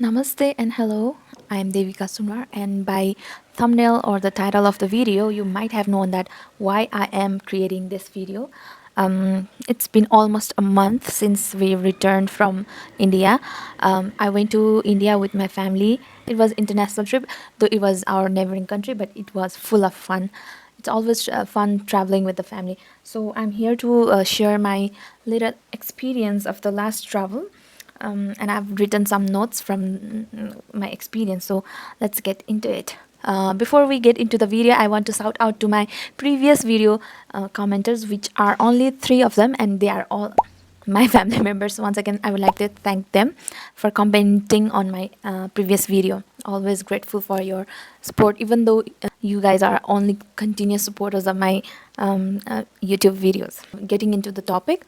Namaste and hello. I'm Devika Sunwar, and by thumbnail or the title of the video, you might have known that why I am creating this video. It's been almost a month since we returned from India. I went to India with my family. It was international trip, though it was our neighboring country, but it was full of fun. It's always fun traveling with the family. So I'm here to share my little experience of the last travel, and I've written some notes from my experience. So let's get into it. Before we get into the video, I want to shout out to my previous video commenters, which are only three of them, and they are all my family members. Once again, I would like to thank them for commenting on my previous video. Always grateful for your support, even though you guys are only continuous supporters of my YouTube videos. Getting into the topic,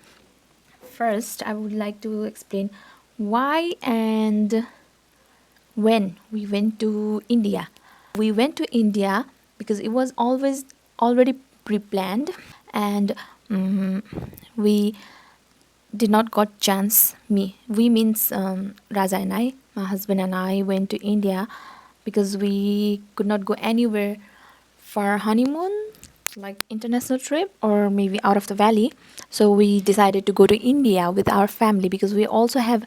first, I would like to explain why and when we went to India. We went to India because it was always already pre-planned, and we did not got chance. We means Raja and I, my husband and I went to India because we could not go anywhere for honeymoon, like international trip or maybe out of the valley. So we decided to go to India with our family because we also have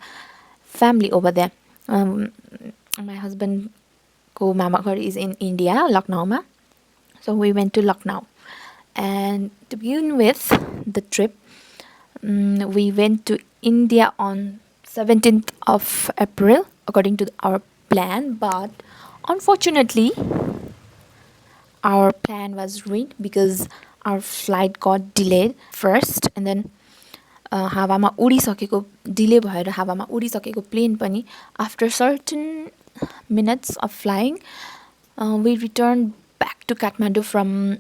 family over there. My husband ko mama ghar is in India, Lucknow ma. So we went to Lucknow, and to begin with the trip, we went to India on 17th of April according to our plan, but unfortunately our plan was ruined because our flight got delayed first, and then हावामा उडिसकेको delay भएर हावामा उडिसकेको plane पनि after certain minutes of flying, we returned back to Kathmandu from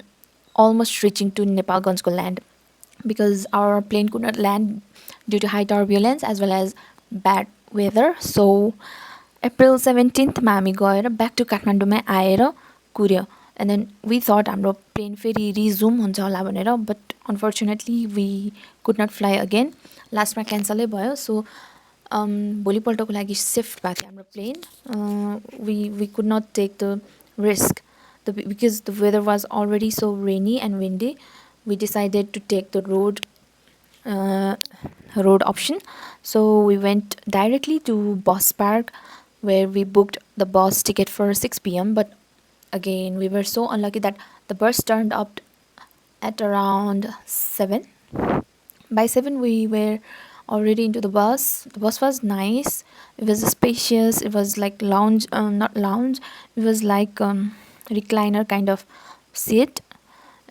almost reaching to Nepalganjko land because our plane could not land due to high turbulence as well as bad weather. So April 17th मा हामी गएर back to काठमाडौँमै आएर कुर्यो. And then we thought हाम्रो plane फेरि resume हुन्छ होला भनेर, but unfortunately we could not fly again. लास्टमा क्यान्सलै भयो. सो भोलिपल्टको लागि सिफ्ट भएको थियो हाम्रो plane. We could not take the risk because the weather was already so rainy and windy. We decided to take the road option. So we went directly to Bus Park, where we booked the bus ticket for 6 p.m. But again, we were so unlucky that the bus turned up at around 7. By 7, we were already into the bus. The bus was nice. It was spacious. It was like lounge, not lounge. It was like recliner kind of seat.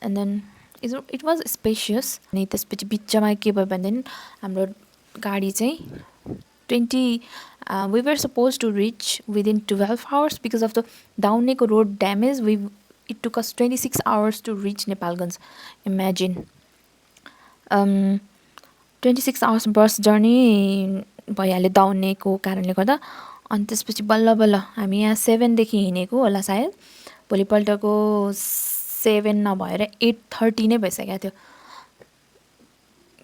And then it was spacious. अनि त्यसपछि बिचमा के भयो भने हाम्रो गाडी चाहिँ 20 we were supposed to reach within 12 hours because of the Dauneko road damage. It took us 26 hours to reach Nepalganj. Imagine 26 hours bus journey भइहाल्यो दाउनेको कारणले गर्दा. अनि त्यसपछि बल्ल बल्ल हामी यहाँ 7 देखि हिँडेको होला सायद. भोलिपल्टको 7 नभएर 8:30 नै भइसकेको थियो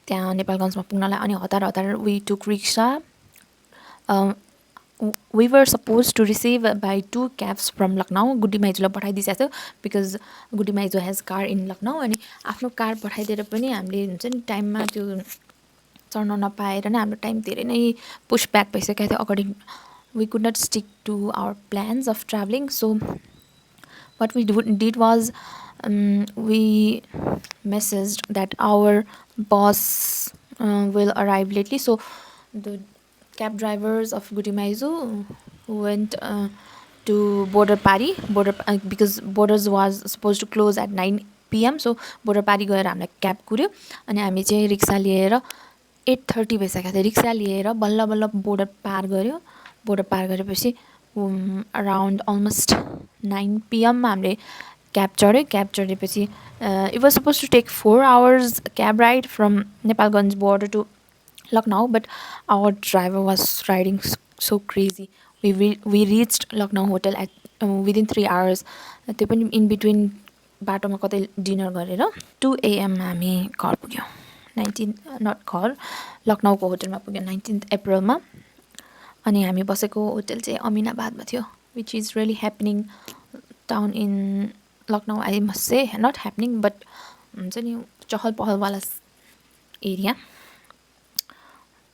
त्यहाँ नेपालगञ्जमा पुग्नलाई. अनि हतार हतार we took rickshaw. We were supposed to receive by 2 cabs from Lucknow. गुड्डी माइजूलाई पठाइदिइसकेको थियो because Guddi माइजू has car in Lucknow. अनि आफ्नो कार पठाइदिएर पनि हामीले हुन्छ नि टाइममा त्यो चढ्न नपाएर नै हाम्रो टाइम धेरै नै पुश ब्याक भइसकेको थियो. According we could not stick to our plans of traveling. So what we did was we messaged that our bus will arrive lately. So the cab drivers of Gutimaizu went to Border Pari, because Borders was supposed to close at 9 p.m. So Border Pari गएर हामीलाई cab कुर्यो. अनि हामी चाहिँ रिक्सा लिएर 8:30 भइसकेको थियो. रिक्सा लिएर बल्ल बल्ल बोर्डर पार गऱ्यो. बोर्डर पार गरेपछि अराउन्ड अलमोस्ट 9 p.m. हामीले क्याब चढ्यो. क्याब चढेपछि it was supposed to take 4 hours cab ride from Nepalganj border to Lucknow, but our driver was riding so crazy. We reached Lucknow hotel at within 3 hours. त्यो पनि in between बाटोमा कतै dinner गरेर 2 a.m. हामी घर पुग्यौँ. 19 not घर लखनऊको होटलमा पुग्यौँ 19th April मा. अनि हामी बसेको होटल चाहिँ अमिनाबादमा थियो, which is really happening town in Lucknow. I must से नट ह्यापनिङ बट हुन्छ नि चहल पहलवाला एरिया।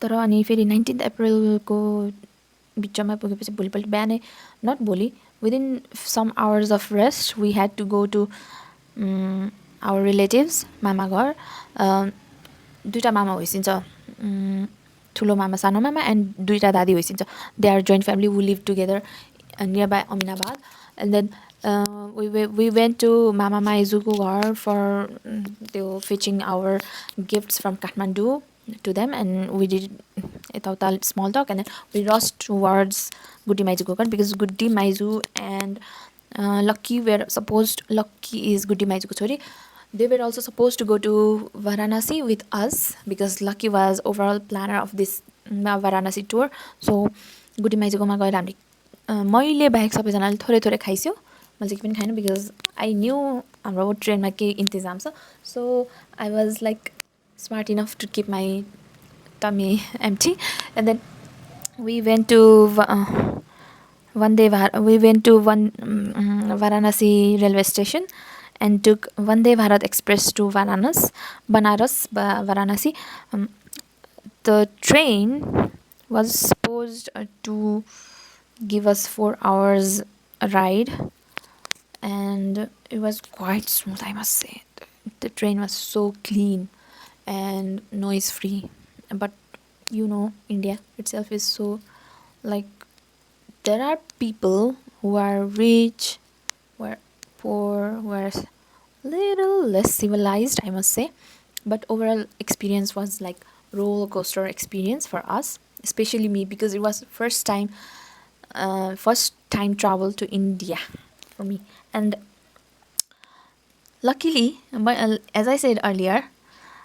तर अनि फेरि 19 अप्रिलको बिचमा पुगेपछि भोलिपल्ट बिहानै, नट भोलि, within some hours of rest we had to go to our relatives, मामा घर। दुईवटा मामा होइसिन्छ, ठुलो मामा सानो मामा एन्ड दुईवटा दादी होइसिन्छ। They are joint family who live together near by Aminabad. And then we went to Mama Maizuको घर for त्यो fetching our gifts from Kathmandu to them, and we did यताउता small talk, and then we rushed towards Guddi Maizuको घर because Guddi Maizu and Lucky were supposed, Lucky is Guddi Maizuको छोरी, they were also supposed to go to Varanasi with us because Lucky was overall planner of this Varanasi tour. So Guddi Maizuकोमा गएर हामीले मैले बाहेक सबैजनाले थोरै थोरै खाइस्यो, मैले चाहिँ पनि खाएन बिकज आई न्यू हाम्रो ट्रेनमा केही इन्तजाम छ। So I was like smart enough to keep my tummy empty. And then we went to Varanasi railway station and took Vande Bharat Express to Varanasi. The train was supposed to give us 4 hours ride, and it was quite smooth, I must say. The train was so clean and noise free. But you know, India itself is so, like, there are people who are rich, who are poor, who are little less civilized, I must say. But overall experience was like roller coaster experience for us, especially me, because it was first time travel to India for me. And luckily, as I said earlier,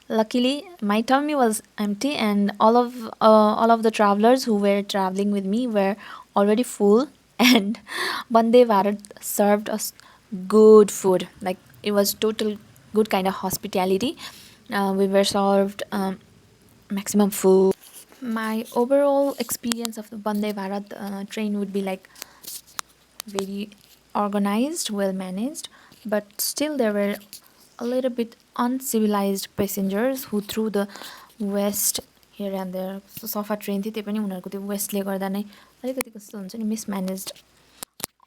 luckily my tummy was empty, and all of the travelers who were traveling with me were already full. And Vande Bharat served us good food, like it was total good kind of hospitality. We were served maximum food. My overall experience of the Vande Bharat train would be like very organized, well managed, but still there were a little bit uncivilized passengers who threw the waste here and there. So सफा train थियो, त्यही पनि उनीहरूको त्यो वेस्टले गर्दा नै अलिकति कस्तो हुन्छ नि, मिसम्यानेज्ड,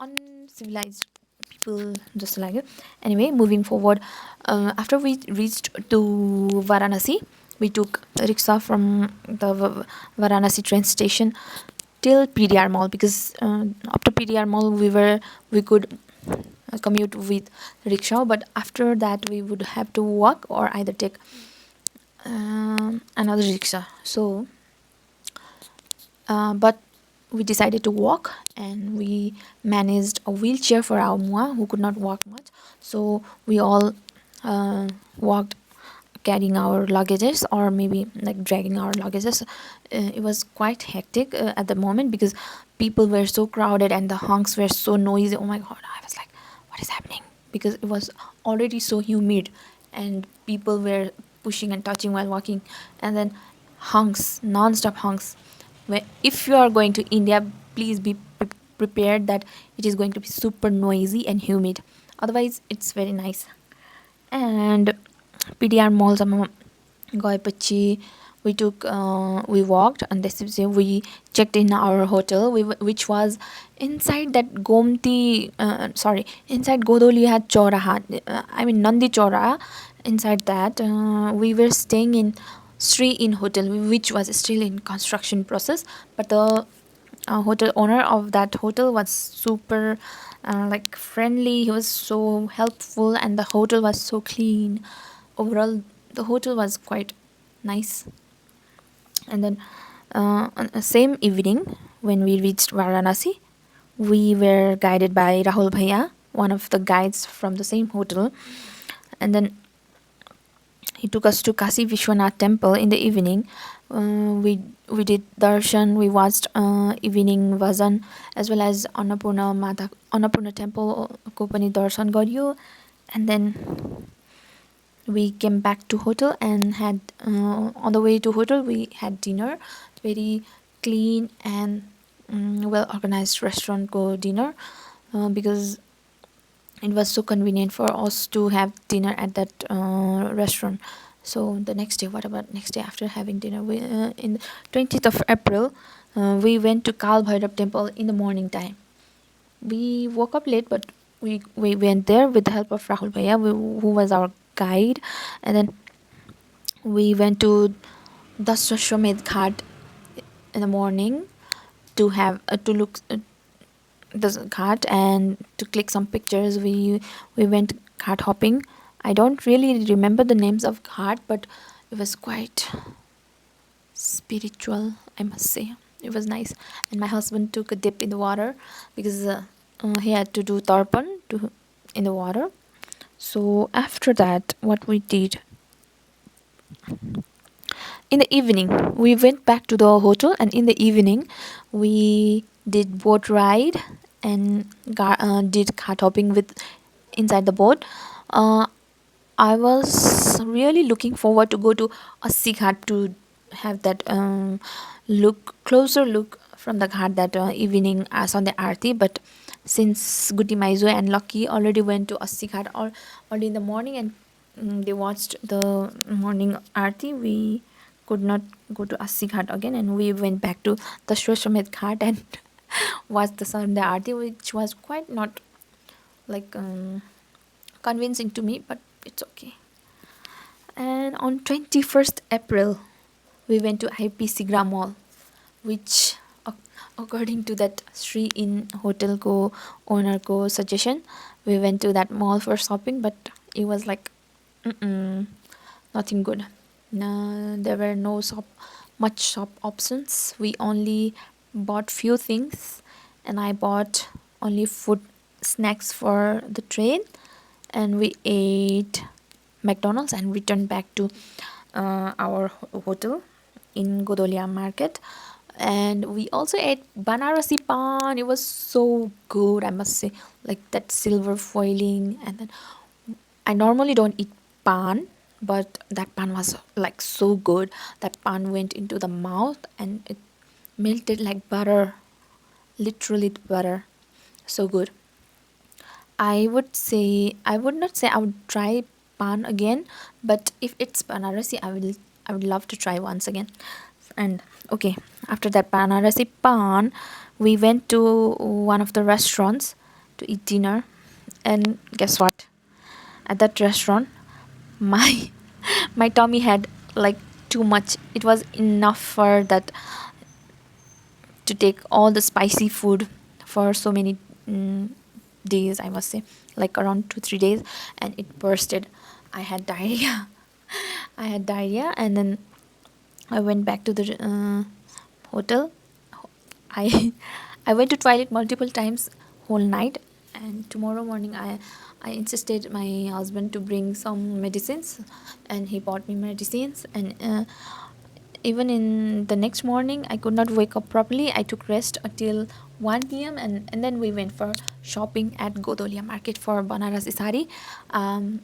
uncivilized people जस्तो लाग्यो. Anyway, moving forward, after we reached to Varanasi, we took rickshaw from the Varanasi train station till PDR Mall, because up to PDR Mall we could commute with rickshaw, but after that we would have to walk or either take another rickshaw. So but we decided to walk, and we managed a wheelchair for our mua who could not walk much. So we all walked, carrying our luggages, or maybe like dragging our luggages. It was quite hectic at the moment because people were so crowded and the honks were so noisy. Oh my god, I was like, what is happening? Because it was already so humid and people were pushing and touching while walking, and then honks, non-stop honks. If you are going to India, please be prepared that it is going to be super noisy and humid. Otherwise it's very nice. And PDR Mall गएपछि we walked, and we checked in our hotel, which was inside that inside Godoliya Chauraha, I mean Nandi Chauraha. Inside that we were staying in Sri Inn Hotel, which was still in construction process, but the hotel owner of that hotel was super like friendly. He was so helpful, and the hotel was so clean. Overall the hotel was quite nice. And then on the same evening, when we reached Varanasi, we were guided by Rahul Bhaiya, one of the guides from the same hotel. And then he took us to Kasi Vishwanath temple in the evening. We did darshan, we watched evening vajan, as well as Annapurna temple ko pani darshan garyo. And then we came back to hotel and had on the way to hotel we had dinner, very clean and well organized restaurant go dinner, because it was so convenient for us to have dinner at that restaurant. So the next day, what about next day after having dinner? We in 20th of April, we went to Kal Bhairav temple in the morning time. We woke up late, but we went there with the help of Rahul Bhaiya, who was our guide, and then we went to Daswashwamedh Ghat in the morning to have to look the ghat and to click some pictures. We went ghat hopping. I don't really remember the names of ghat, but it was quite spiritual, I must say. It was nice, and my husband took a dip in the water because he had to do tarpan to in the water. So after that, what we did in the evening, we went back to the hotel, and in the evening we did boat ride and did car hopping with inside the boat. uh, I was really looking forward to go to Assi Ghat to have that closer look from the ghat that evening as on the Aarti. But since Guti Maizo and Lucky already went to Assi Ghat early in the morning, and they watched the morning Aarti, we could not go to Assi Ghat again, and we went back to the Shweshwamet Ghat and watched the Sunday Aarti, which was quite not like convincing to me, but it's okay. And on 21st April, we went to IPC Gram Mall, which according to that Sri in Hotel Ko owner ko suggestion, we went to that mall for shopping, but it was like nothing good. No, there were no much shop options. We only bought few things, and I bought only food snacks for the train, and we ate McDonald's and returned back to our hotel in Godolia Market. And we also ate Banarasi pan. It was so good, I must say. Like that silver foiling, and then I normally don't eat pan, but that pan was like so good. That pan went into the mouth and it melted like butter, literally butter. So good. I would not say I would try pan again, but if it's Banarasi, I would love to try once again. And okay, after that Banarasi pan, we went to one of the restaurants to eat dinner, and guess what? At that restaurant, my my tummy had like too much. It was enough for that to take all the spicy food for so many days, I must say, like around 2 3 days, and it bursted. I had diarrhea. I had diarrhea, and then I went back to the hotel. I I went to toilet multiple times whole night, and tomorrow morning I insisted my husband to bring some medicines, and he bought me medicines. And even in the next morning, I could not wake up properly. I took rest until 1 p.m., and then we went for shopping at Godolia Market for Banarasi sari.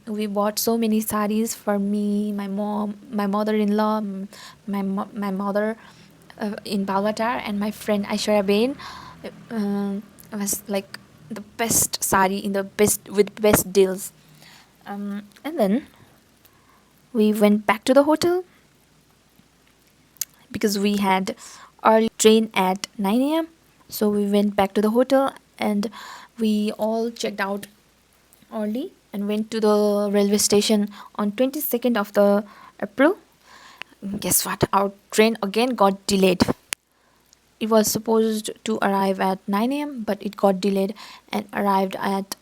We bought so many saris for me, my mom, my mother-in-law, my mother in Balwatar, and my friend Aishwarya Bain. It was like the best sari in the best with best deals. And then we went back to the hotel because we had early train at 9 a.m. So we went back to the hotel, and we all checked out early and went to the railway station on 22nd of the April. Guess what? Our train again got delayed. It was supposed to arrive at 9 a.m., but it got delayed and arrived at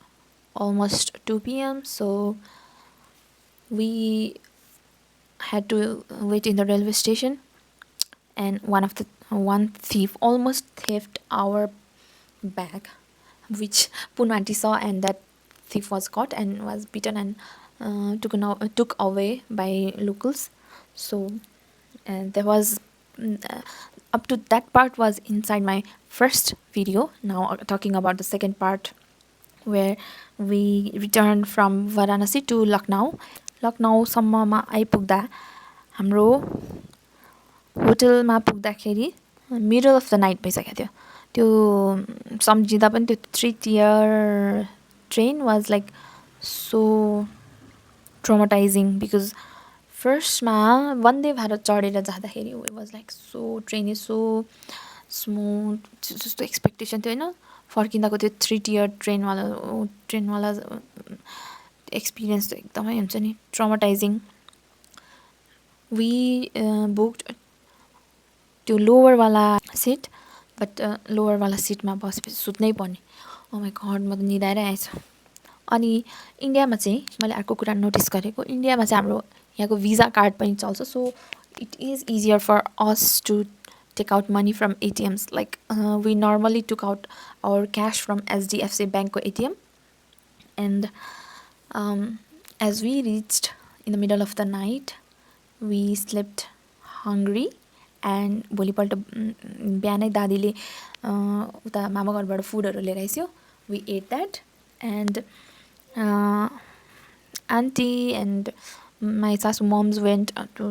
almost 2 p.m. So we had to wait in the railway station, and one thief almost theft our bag, which Punwanti saw, and that thief was caught and was beaten and took away by locals. So there was up to that part was inside my first video. Now talking about the second part, where we returned from Varanasi to Lucknow. लखनऊसम्ममा आइपुग्दा हाम्रो होटलमा पुग्दाखेरि middle of the night भइसकेको थियो. त्यो सम्झिँदा पनि त्यो 3 tier train was like so traumatizing because फर्स्टमा वन्दे भारत चढेर जाँदाखेरि it was like so train is so smooth जस्तो एक्सपेक्टेसन थियो होइन फर्किँदाको त्यो 3 tier ट्रेनवाला एक्सपिरियन्स त एकदमै हुन्छ नि ट्रमाटाइजिङ वी बुक्ड त्यो लोवरवाला सिट बट लोवरवाला सिटमा बसेपछि सुत्नै पर्ने माई गड म त निदाएर आएछ अनि इन्डियामा चाहिँ मैले अर्को कुरा नोटिस गरेको इन्डियामा चाहिँ हाम्रो यहाँको भिजा कार्ड पनि चल्छ so it is easier for us to take out money from ATMs like we normally took out our cash from SDFC Bank ATM and as we reached in the middle of the night we slept hungry and भोलिपल्ट बिहानै दादीले उता मामा घरबाट फुडहरू लिएर आइस्यो we ate that and auntie and my sasu moms went to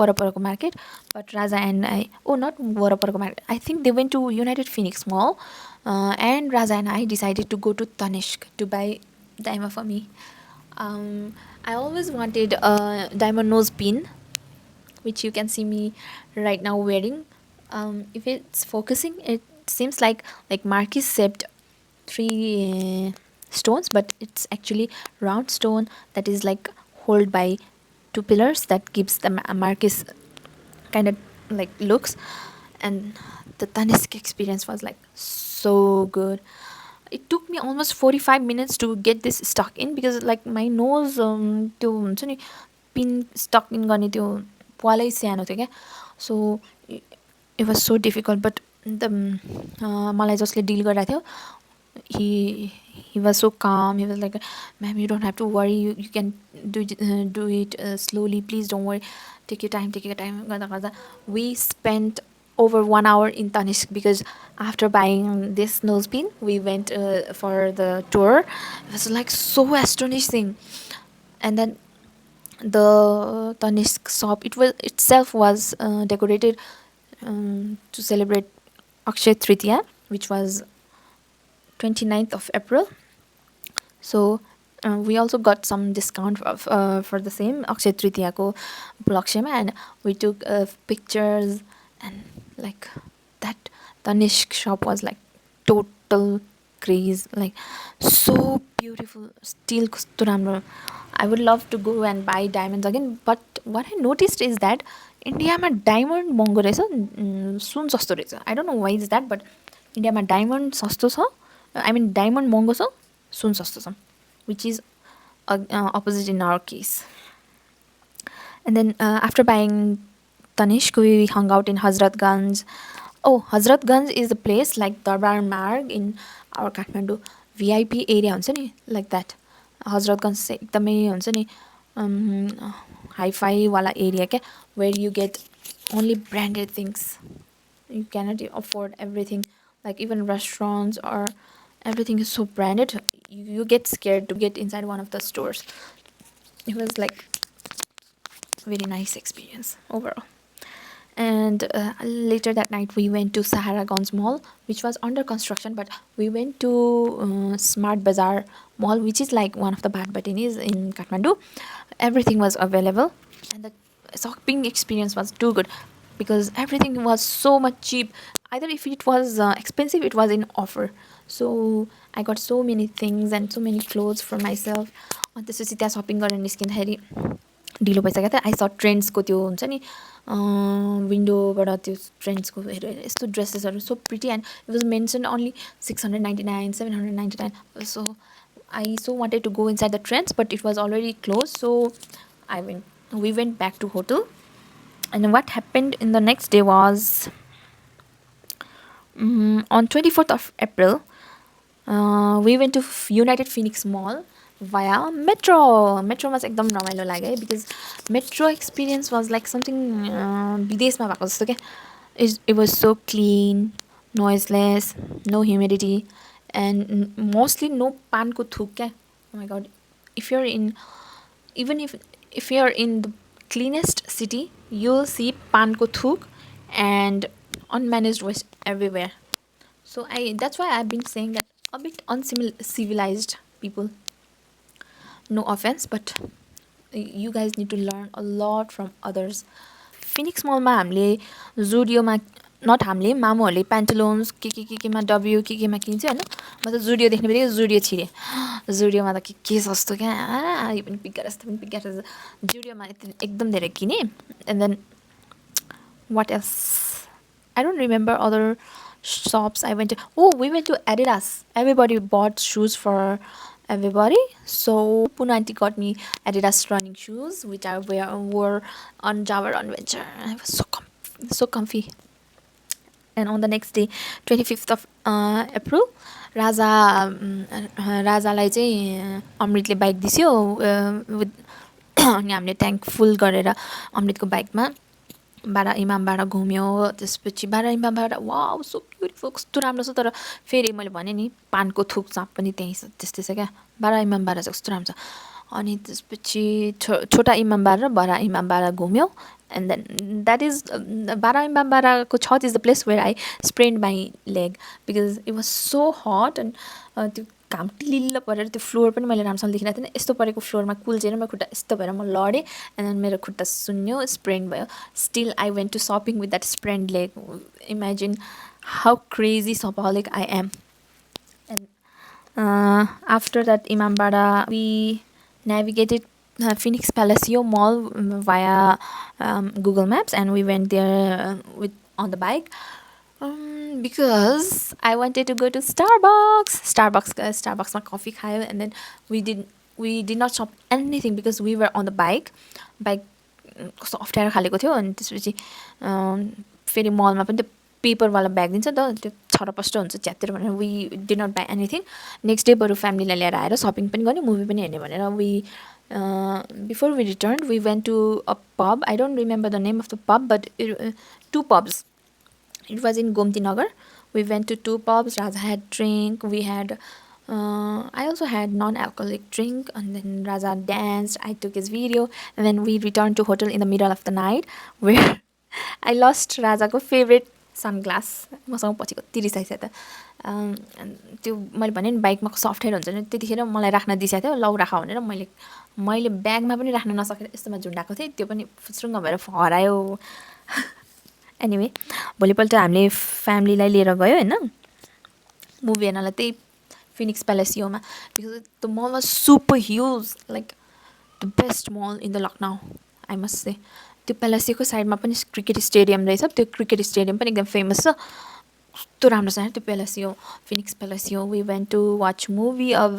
Waraparako market but Raja and I not Waraparako market I think they went to United Phoenix Mall and Raja and I decided to go to Tanishq to buy diamond for me I always wanted a diamond nose pin which you can see me right now wearing if it's focusing it seems like Marquis shaped 3 stones but it's actually round stone that is like hold by 2 pillars that gives the Marquis kind of like looks and the Tanishq experience was like so good it took me almost 45 minutes to get this stuck in because like my nose त्यो हुन्छ नि pin stuck in गर्ने त्यो पालै सानो थियो क्या so it was so difficult but the मलाई जसले डिल गरिरहेको थियो he was so calm he was like ma'am you don't have to worry you can do it slowly please don't worry take your time गर्दा गर्दा we spent over 1 hour in Tanishq because after buying this nose pin we went for the tour it was like so astonishing and then the Tanishq shop itself was decorated to celebrate Akshaya Tritiya which was 29th of April so we also got some discount for the same Akshaya Tritiya ko upalakshema and we took pictures and like that Tanishq shop was like total craze like so beautiful still kasto राम्रो I would love to go and buy diamonds again but what I noticed is that इन्डियामा diamond महँगो रहेछ सुन सस्तो रहेछ I don't know why is that but इन्डियामा diamond सस्तो छ I mean diamond महँगो छ सुन सस्तो छ which is opposite in our case and then after buying Tanishq we hung out in Hazratganj Hazratganj is a place like Darbar Marg in our Kathmandu VIP area हुन्छ नि like that Hazratganj चाहिँ एकदमै हुन्छ नि hi-fi वाला area क्या where you get only branded things you cannot afford everything like even restaurants or everything is so branded you get scared to get inside one of the stores it was like very nice experience overall and later that night we went to Saharaganj Mall which was under construction but we went to Smart Bazaar Mall which is like one of the bad batinis in Kathmandu everything was available and the shopping experience was too good because everything was so much cheap either if it was expensive it was in offer so I got so many things and so many clothes for myself अनि त्यसपछि त्यहाँ shopping गरेर निस्किँदाखेरि ढिलो भइसकेको थियो आई स ट्रेन्ड्सको त्यो हुन्छ नि विन्डोबाट त्यो ट्रेन्ड्सको हेरेर यस्तो ड्रेसेसहरू so pretty and it was mention only 699 799 so I so wanted to go inside the trends but it was already closed so we went back to hotel and what happened in the next day was on 24th of April we went to United Phoenix Mall via metro was एकदम रमाइलो लाग्यो है because metro experience was like something विदेशमा भएको जस्तो क्या it was so clean noiseless no humidity and mostly no पानको थुक क्या oh my god if you're in even if you're in the cleanest city you'll see पानको थुक and unmanaged waste everywhere So that's why I've been saying that a bit uncivilized people. No offense, but you guys need to learn a lot from others. Phoenix मलमा हामीले जुडियोमा नट हामीले मामुहरूले प्यान्टलोन्स केमा W केमा किन्छ होइन म त जुडियो देख्ने बित्तिकै जुडियो छिरेँ जुडियोमा त के सस्तो क्या यो पनि पिक गरेर यस्तो पनि पिक गरेर जुडियोमा एकदम धेरै किनेँ and then what else I don't remember other shops I went to. Oh, we went to Adidas. Everybody bought shoes for everybody. So Puna auntie got me Adidas running shoes, which I wore on Java Adventure. It was so comfy. And on the next day, 25th of April, राजालाई चाहिँ अमृतले bike दिस्यो with अनि हामीले tank full गरेर अमृतको बाइकमा बारा इमामबाट घुम्यो त्यसपछि बारा इमामबाट wow so beautiful कस्तो राम्रो छ तर फेरि मैले भने नि पानको थुक चाप पनि त्यहीँ त्यस्तै छ क्या बारा इमामबाट चाहिँ कस्तो राम्रो छ अनि त्यसपछि छोटा इमामबारा र बडा इमामबारा घुम्यो and then that is Bara इमामबाराको छत is the place where I sprained my leg because it was so hot and त्यो घाम टिलिल्ल परेर त्यो फ्लोर पनि मैले राम्रोसँग देखिरहेको थिएन यस्तो परेको फ्लोरमा कुल्चेर मेरो खुट्टा यस्तो भएर म लडेँ एन्ड देन मेरो खुट्टा सुन्यो स्प्रेन्ड भयो still I went to shopping with that sprained leg imagine how crazy shopaholic I am and after that Imambara we navigated Phoenix Palacio Mall via Google Maps, and we went there with on the bike because I wanted to go to Starbucks my coffee खायो and then we did not shop anything because we were on the bike कस्तो अप्ठ्यारो खालेको थियो अनि त्यसपछि फेरि मलमा पनि त्यो पेपरवाला bag दिन्छ नि त त्यो छरपष्ट हुन्छ च्यातेर भनेर we did not buy anything next day बरु फ्यामिलीलाई लिएर आएर सपिङ पनि गर्ने मुभी पनि हेर्ने भनेर we before we return we went to a pub I don't remember the name of the pub but two pubs it was in Gomti Nagar. We went to 2 pubs. Raja had drink. We had I also had non-alcoholic drink, and then Raja danced. I took his video, and then we returned to hotel in the middle of the night where I lost Rajaको favorite sunglass मसँग पछि कति रिसाइसक्यो त त्यो मैले भने नि बाइकमा कस्तो अप्ठ्यारो हुन्छ नि त्यतिखेर मलाई राख्न दिइसकेको थियो लौ राख भनेर मैले ब्यागमा पनि राख्न नसकेर यस्तोमा झुन्डाएको थिएँ त्यो पनि फुस्रुङ्ग भएर हरायो एनिवे भोलिपल्ट हामीले फ्यामिलीलाई लिएर गयो होइन मुभी हेर्नलाई त्यही फिनिक्स प्यालेसियोमा because the mall was super huge like the best mall in the Lucknow I must say त्यो प्यालेसियोको साइडमा पनि क्रिकेट स्टेडियम रहेछ त्यो क्रिकेट स्टेडियम पनि एकदम फेमस छ कस्तो राम्रो छ त्यो Palassio Phoenix Palassio we went to watch movie of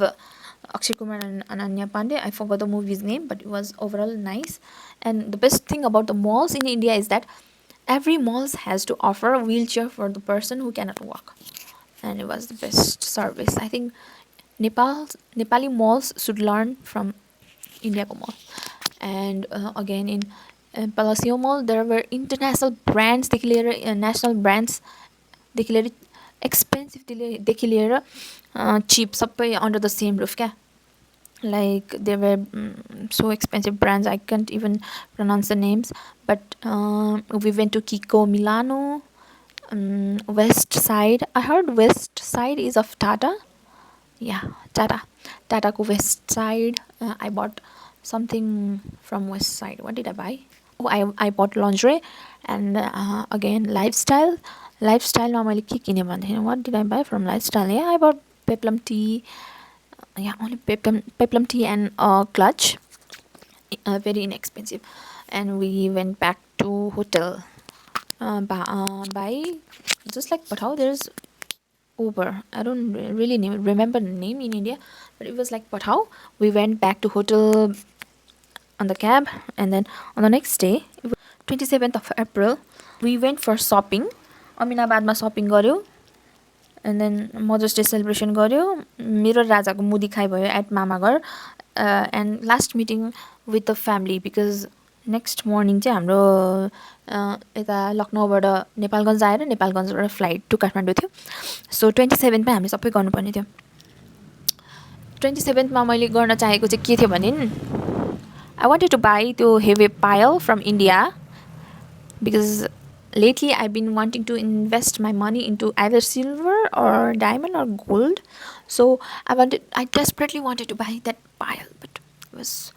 Akshay Kumar and Ananya Pandey. I forgot the movie's name, but it was overall nice. And the best thing about the malls in India is that every mall has to offer a wheelchair for the person who cannot walk. And it was the best service. I think Nepali malls should learn from India mall. And again in Palacio Mall, there were international brands, national brands, expensive, cheap, sabai under the same roof. Like there were so expensive brands I can't even pronounce the names. But we went to Kiko Milano, West Side. I heard West Side is of Tata. Yeah, Tata ko West Side. I bought something from West Side. What did I buy? Oh, I bought lingerie. And again lifestyle मा मैले के किने भन्दाखेरि what did I buy from lifestyle? Yeah, I bought peplum tea. Yeah, only peplum tea and clutch. Very inexpensive. And we went back to hotel by just like Pathau there's Uber. I don't really remember the name in India, but it was like Pathau. We went back to hotel on the cab, and then on the next day 27th of April we went for shopping. अमिनाबादमा shopping गर्यो and then mother's day celebration गर्यो मेरो राजाको मुदी खाइ भयो at मामा घर and last meeting with the family because next morning चाहिँ हाम्रो यता लखनऊबाट नेपालगञ्ज आएर नेपालगञ्जबाट फ्लाइट टु काठमाडौँ थियो सो 27मा हामी सबै गर्नुपर्ने थियो 27मा मैले गर्न चाहेको चाहिँ के थियो भने आई वान्टेड टु बाई त्यो heavy payal from India because lately I've been wanting to invest my money into either silver or diamond or gold. So I desperately wanted to buy that pile, but it was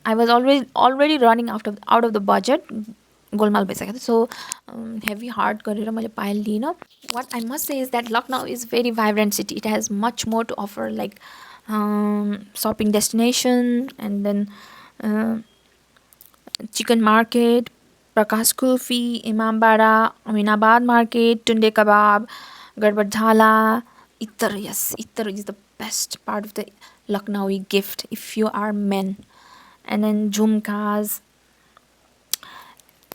I was already running out of the budget. Golmaal भइसकेको थियो. So heavy heart गरेर मैले पायल लिइनँ. What I must say is that Lucknow is very vibrant city. It has much more to offer, like shopping destination, and then uh, chicken market, Prakash Kulfi, Imambara, Aminabad market, Tunde kebab, Garbad Dhala. Ittar, yes, Ittar is the best part of the Lucknowi gift if you are men. And then Jhumkas,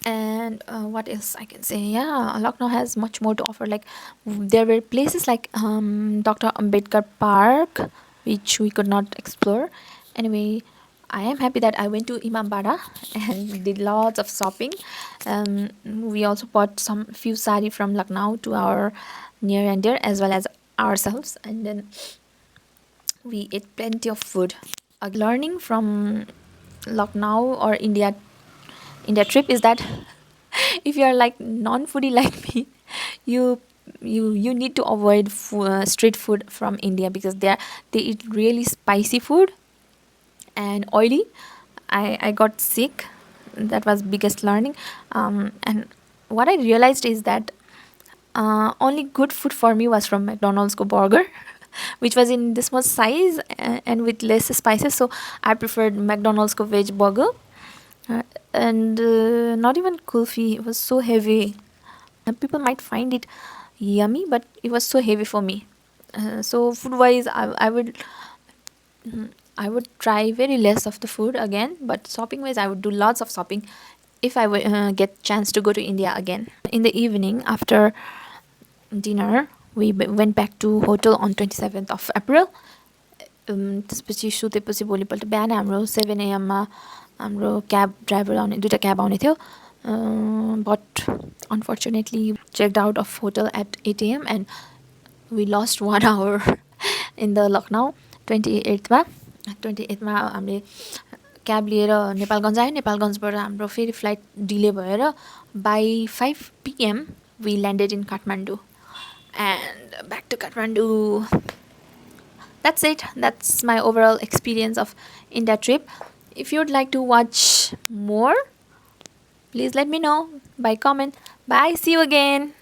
and what else I can say. Yeah, Lucknow has much more to offer. Like there were places like Dr. Ambedkar Park, which we could not explore. Anyway, I am happy that I went to Imambara and did lots of shopping. We also bought some few sari from Lucknow to our near and dear, as well as ourselves, and then we ate plenty of food. Learning from Lucknow or India trip is that if you are like non-foodie like me, you you need to avoid street food from India, because they eat really spicy food and oily. I got sick. That was biggest learning. And what I realized is that only good food for me was from McDonald's go burger, which was in this much size and with less spices. So I preferred McDonald's go veg burger. And not even kulfi. It was so heavy. People might find it yummy, but it was so heavy for me. So food wise, I would try very less of the food again, but shopping wise, I would do lots of shopping if I would get chance to go to India again. In the evening after dinner, we went back to hotel on 27th of April. त्यसपछि सुतेपछि भोलिपल्ट बिहान हाम्रो 7 AM मा हाम्रो cab driver आउने, दुईवटा cab आउने थियो. But unfortunately checked out of hotel at 8 AM and we lost 1 hour in the Lucknow. 28th मा हामीले क्याब लिएर नेपालगञ्ज आयो. नेपालगञ्जबाट हाम्रो फेरि फ्लाइट डिले भएर by 5 PM we landed in Kathmandu and back to Kathmandu. That's it. That's my overall experience of India trip. If you'd like to watch more, please let me know by comment. Bye. See you again.